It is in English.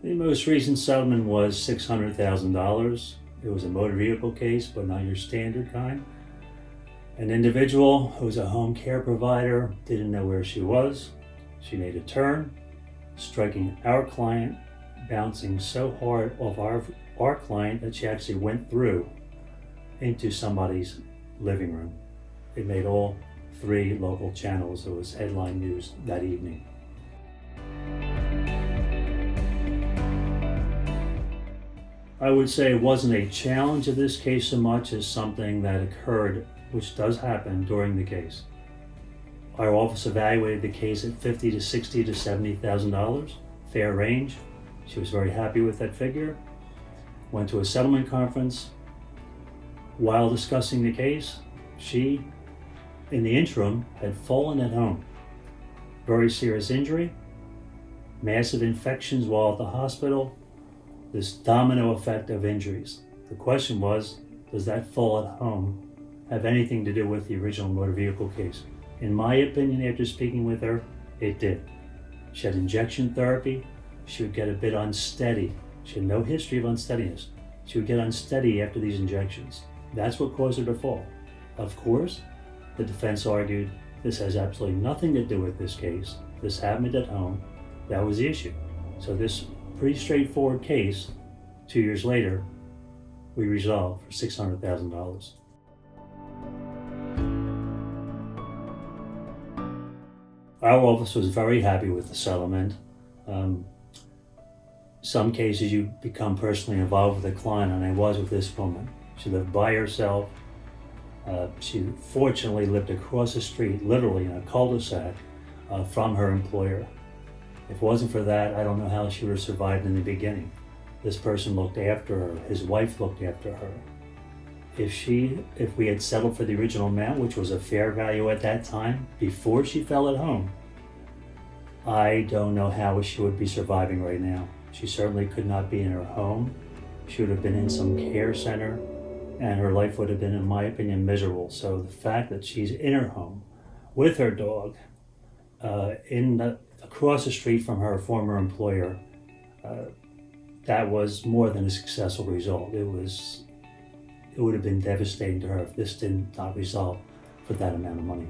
The most recent settlement was $600,000. It was a motor vehicle case, but not your standard kind. An individual who was a home care provider didn't know where she was. She made a turn, striking our client, bouncing so hard off our client that she actually went through into somebody's living room. It made all 3 local channels. It was headline news that evening. I would say it wasn't a challenge of this case so much as something that occurred, which does happen during the case. Our office evaluated the case at $50,000 to $60,000 to $70,000, fair range. She was very happy with that figure. Went to a settlement conference. While discussing the case, she, in the interim, had fallen at home. Very serious injury, massive infections while at the hospital, this domino effect of injuries. The question was, does that fall at home have anything to do with the original motor vehicle case? In my opinion, after speaking with her, it did. She had injection therapy. She would get a bit unsteady. She had no history of unsteadiness. She would get unsteady after these injections. That's what caused her to fall. Of course, the defense argued this has absolutely nothing to do with this case. This happened at home. That was the issue. So this pretty straightforward case, 2 years later, we resolved for $600,000. Our office was very happy with the settlement. Some cases you become personally involved with the client, and I was with this woman. She lived by herself. She fortunately lived across the street, literally in a cul-de-sac, from her employer. If it wasn't for that, I don't know how she would have survived in the beginning. This person looked after her. His wife looked after her. If we had settled for the original amount, which was a fair value at that time, before she fell at home, I don't know how she would be surviving right now. She certainly could not be in her home. She would have been in some care center, and her life would have been, in my opinion, miserable. So the fact that she's in her home with her dog, across the street from her former employer, that was more than a successful result. It would have been devastating to her if this did not resolve for that amount of money.